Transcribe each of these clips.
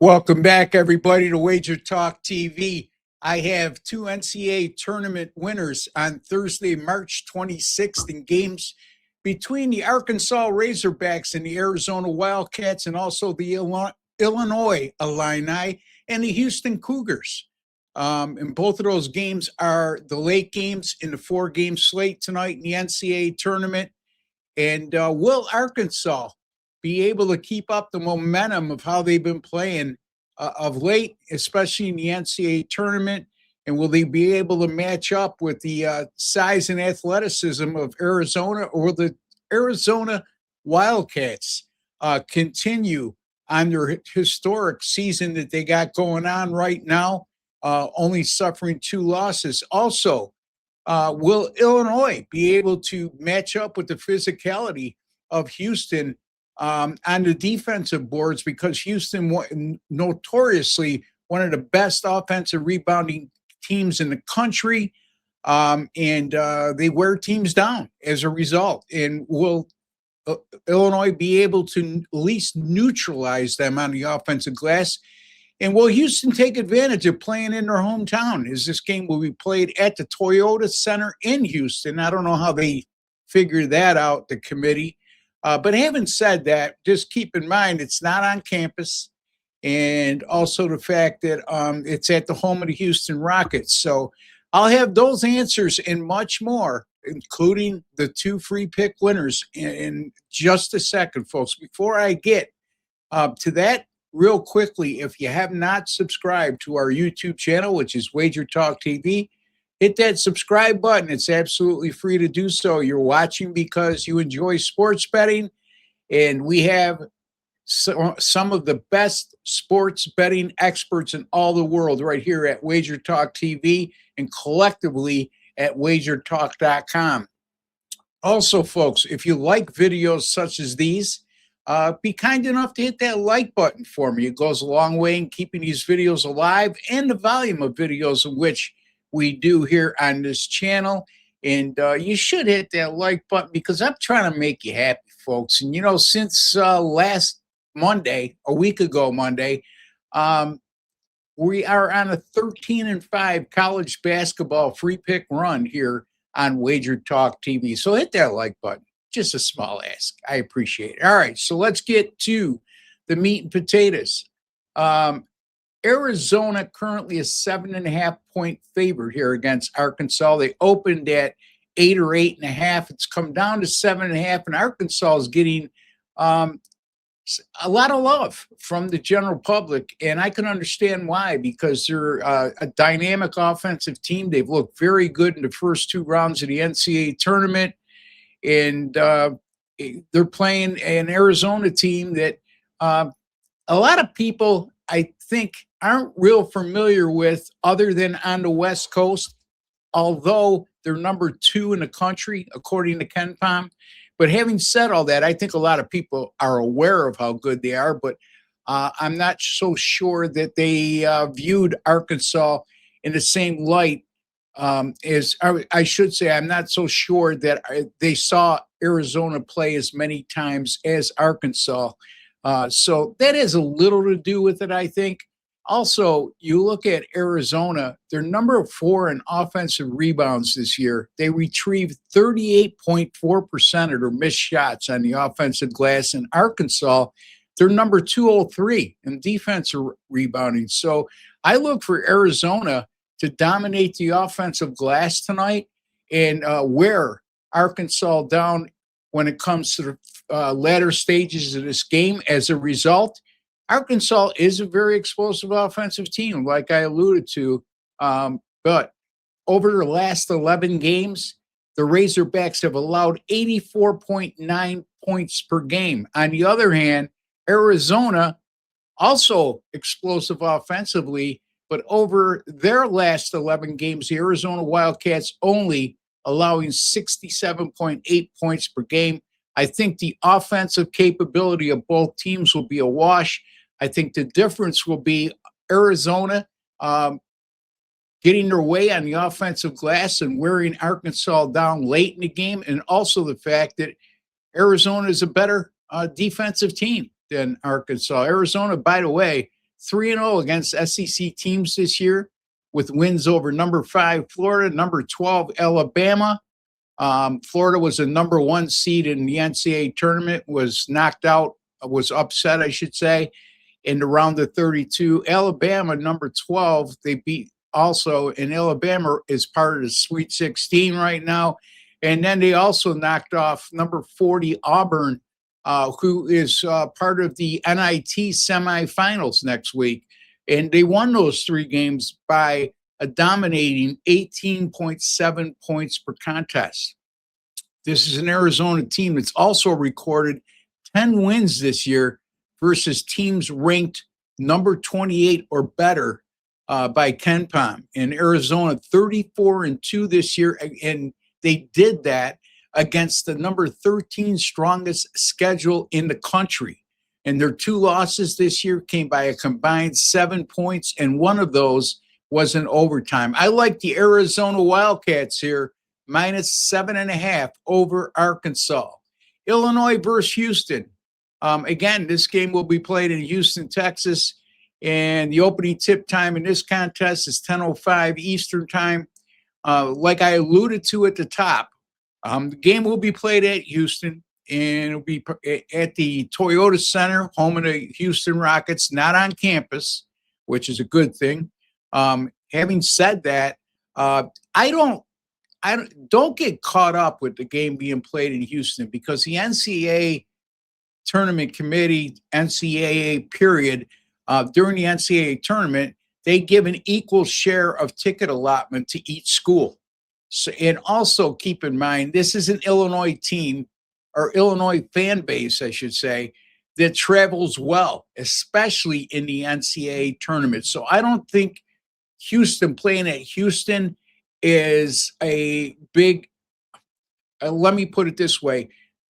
Welcome back, everybody, to WagerTalk TV. I have two NCAA tournament winners on Thursday, March 26th in games between the Arkansas Razorbacks and the Arizona Wildcats, and also the Illinois Illini and the Houston Cougars. And both of those games are the late games in the four-game slate tonight in the NCAA tournament. And will Arkansas be able to keep up the momentum of how they've been playing of late, especially in the NCAA tournament? And will they be able to match up with the size and athleticism of Arizona, or the Arizona Wildcats continue on their historic season that they got going on right now, only suffering two losses? Also, will Illinois be able to match up with the physicality of Houston on the defensive boards, because Houston notoriously one of the best offensive rebounding teams in the country, and they wear teams down as a result. And will Illinois be able to at least neutralize them on the offensive glass? And will Houston take advantage of playing in their hometown, as this game will be played at the Toyota Center in Houston? I don't know how they figure that out, the committee. But having said that, just keep in mind it's not on campus, and also the fact that it's at the home of the Houston Rockets. So I'll have those answers and much more, including the two free pick winners, in just a second, folks. Before I get to that, real quickly, if you have not subscribed to our YouTube channel, which is WagerTalk TV, hit that subscribe button. It's absolutely free to do so. You're watching because you enjoy sports betting, and we have some of the best sports betting experts in all the world right here at WagerTalk TV and collectively at WagerTalk.com. Also, folks, if you like videos such as these, be kind enough to hit that like button for me. It goes a long way in keeping these videos alive and the volume of videos in which we do here on this channel. And you should hit that like button, because I'm trying to make you happy, folks. And, you know, since last Monday, a week ago Monday, we are on a 13-5 college basketball free pick run here on WagerTalk TV. So hit that like button. Just a small ask. I appreciate it. All right, so let's get to the meat and potatoes. Arizona currently a 7.5-point favorite here against Arkansas. They opened at 8 or 8.5. It's come down to 7.5, and Arkansas is getting a lot of love from the general public, and I can understand why, because they're a dynamic offensive team. They've looked very good in the first two rounds of the NCAA tournament. And they're playing an Arizona team that a lot of people, I think, aren't real familiar with, other than on the West Coast, although they're number 2 in the country, according to KenPom. But having said all that, I think a lot of people are aware of how good they are, but I'm not so sure that they viewed Arkansas in the same light as I should say. I'm not so sure that they saw Arizona play as many times as Arkansas. So that has a little to do with it, I think. Also, you look at Arizona, they're number 4 in offensive rebounds this year. They retrieved 38.4% of their missed shots on the offensive glass. In Arkansas, they're number 203 in defensive rebounding. So I look for Arizona to dominate the offensive glass tonight and wear Arkansas down when it comes to the latter stages of this game. As a result, Arkansas is a very explosive offensive team, like I alluded to. But over the last 11 games, the Razorbacks have allowed 84.9 points per game. On the other hand, Arizona, also explosive offensively, but over their last 11 games, the Arizona Wildcats only allowing 67.8 points per game. I think the offensive capability of both teams will be a wash. I think the difference will be Arizona getting their way on the offensive glass and wearing Arkansas down late in the game, and also the fact that Arizona is a better defensive team than Arkansas. Arizona, by the way, 3-0 against SEC teams this year with wins over number 5 Florida, number 12 Alabama. Florida was a number 1 seed in the NCAA tournament, was knocked out, was upset, I should say, in the round of 32. Alabama, number 12, they beat also, and Alabama is part of the Sweet 16 right now. And then they also knocked off number 40 Auburn, who is part of the NIT semifinals next week. And they won those 3 games by a dominating 18.7 points per contest. This is an Arizona team that's also recorded 10 wins this year versus teams ranked number 28 or better by KenPom. In Arizona, 34-2 this year, and they did that against the number 13 strongest schedule in the country. And their 2 losses this year came by a combined 7 points, and one of those was in overtime. I like the Arizona Wildcats here, -7.5 over Arkansas. Illinois versus Houston. Again, this game will be played in Houston, Texas, and the opening tip time in this contest is 10:05 Eastern time. Like I alluded to at the top, the game will be played at Houston, and it'll be at the Toyota Center, home of the Houston Rockets, not on campus, which is a good thing. Having said that, I don't get caught up with the game being played in Houston, because the NCAA tournament committee, NCAA period, during the NCAA tournament, they give an equal share of ticket allotment to each school. So, and also keep in mind, this is an Illinois team, or Illinois fan base, I should say, that travels well, especially in the NCAA tournament. So I don't think Houston, playing at Houston, is a big, let me put it this way,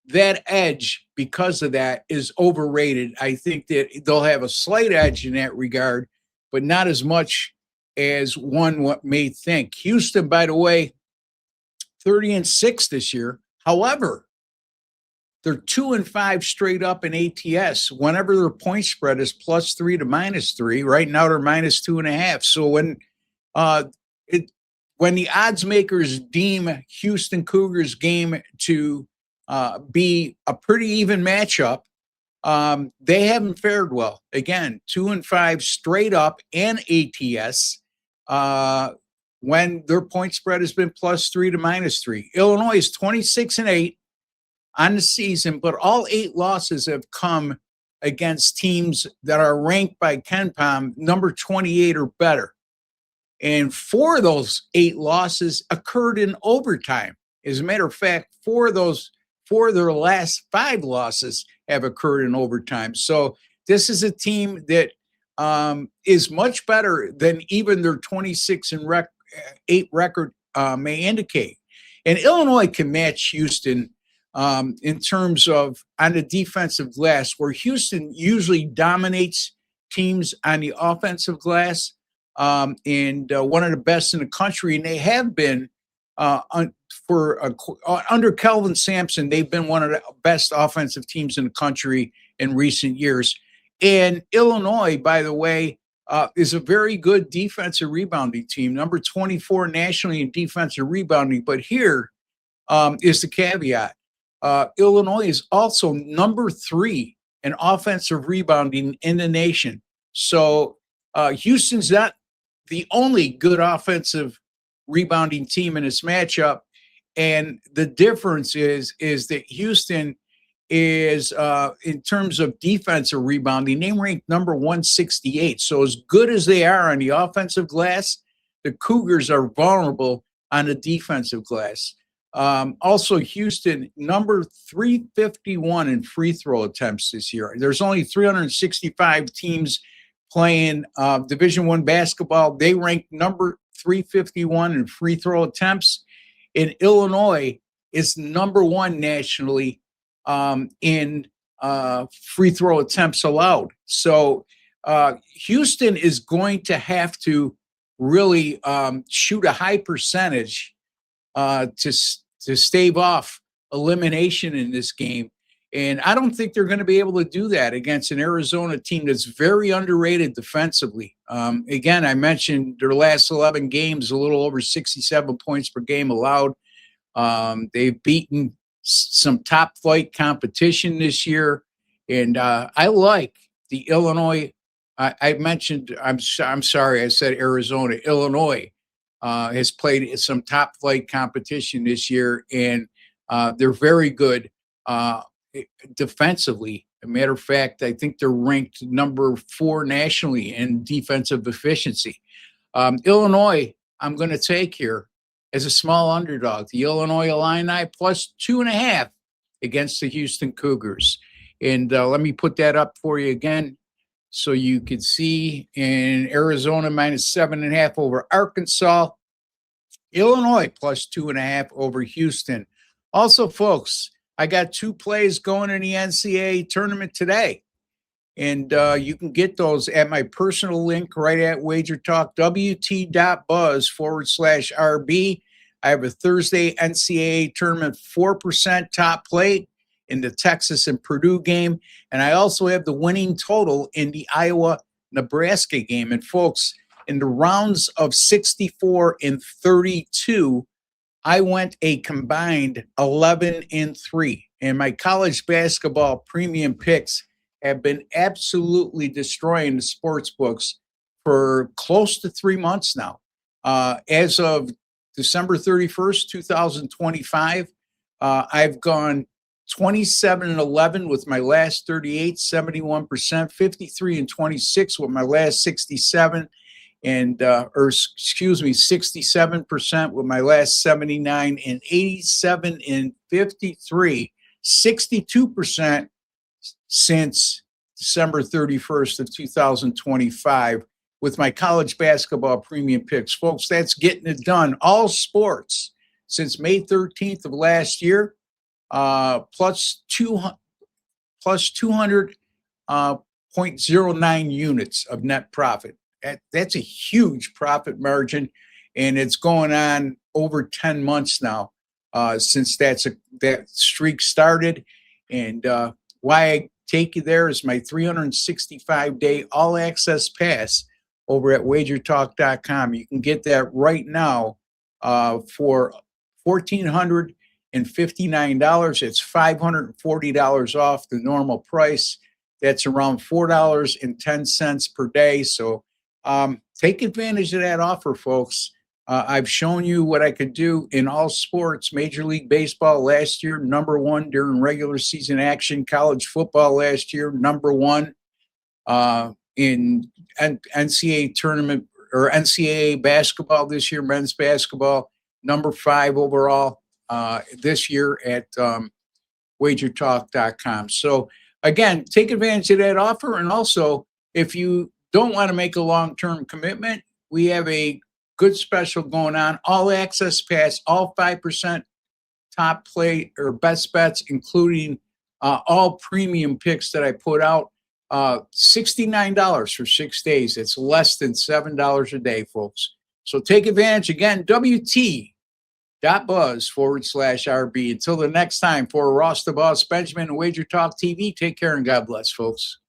that edge, because of that, is overrated. I think that they'll have a slight edge in that regard, but not as much as one may think. Houston, by the way, 30-6 this year. However, they're 2-5 straight up in ATS whenever their point spread is +3 to -3. Right now they're -2.5. So when the odds makers deem Houston Cougars game to be a pretty even matchup, they haven't fared well. Again, 2-5 straight up and ATS when their point spread has been +3 to -3. Illinois is 26-8 on the season, but all 8 losses have come against teams that are ranked by KenPom number 28 or better. And 4 of those 8 losses occurred in overtime. As a matter of fact, 4 of their last 5 losses have occurred in overtime. So this is a team that is much better than even their 26-8 record may indicate. And Illinois can match Houston in terms of on the defensive glass, where Houston usually dominates teams on the offensive glass, and one of the best in the country. And they have been under Kelvin Sampson, they've been one of the best offensive teams in the country in recent years. And Illinois, by the way, is a very good defensive rebounding team, number 24 nationally in defensive rebounding. But here is the caveat. Illinois is also number 3 in offensive rebounding in the nation. So Houston's not the only good offensive rebounding team in this matchup. And the difference is that Houston is, in terms of defensive rebounding, they rank number 168. So as good as they are on the offensive glass, the Cougars are vulnerable on the defensive glass. Also, Houston, number 351 in free throw attempts this year. There's only 365 teams playing Division I basketball. They rank number 351 in free throw attempts. And Illinois is number 1 nationally in free throw attempts allowed. So Houston is going to have to really shoot a high percentage to stave off elimination in this game. And I don't think they're going to be able to do that against an Arizona team that's very underrated defensively. Again, I mentioned their last 11 games, a little over 67 points per game allowed. They've beaten some top flight competition this year. And I like the Illinois. I mentioned, I'm sorry, I said Arizona. Illinois has played some top flight competition this year, and they're very good defensively. As a matter of fact, I think they're ranked number 4 nationally in defensive efficiency. Illinois, I'm going to take here as a small underdog. The Illinois Illini plus 2.5 against the Houston Cougars. And let me put that up for you again so you can see. In Arizona minus 7.5 over Arkansas. Illinois plus 2.5 over Houston. Also, folks, I got 2 plays going in the NCAA tournament today. And you can get those at my personal link right at WagerTalk, wt.buzz/RB. I have a Thursday NCAA tournament 4% top play in the Texas and Purdue game. And I also have the winning total in the Iowa-Nebraska game. And folks, in the rounds of 64 and 32, I went a combined 11-3. And my college basketball premium picks have been absolutely destroying the sports books for close to 3 months now. As of December 31st, 2025, I've gone 27-11 with my last 38, 71%, 53-26 with my last 67, and 67% with my last 79, and 87-53, 62% since December 31st of 2025 with my college basketball premium picks. Folks, that's getting it done. All sports since May 13th of last year, plus 200.09 units of net profit. That's a huge profit margin, and it's going on over 10 months now since that streak started. And why I take you there is my 365-day all-access pass over at WagerTalk.com. You can get that right now for $1,459. It's $540 off the normal price. That's around $4.10 per day. So take advantage of that offer, folks. I've shown you what I could do in all sports. Major League Baseball last year, number 1 during regular season action. College football last year, number 1 in NCAA tournament or NCAA basketball this year, men's basketball, number 5 overall this year at WagerTalk.com. So again, take advantage of that offer. And also, if you don't want to make a long-term commitment, we have a good special going on. All access pass, all 5% top play or best bets, including all premium picks that I put out. $69 for 6 days. It's less than $7 a day, folks. So take advantage. Again, WT.buzz/RB. Until the next time, for Ross the Boss Benjamin and Wager Talk TV, take care and God bless, folks.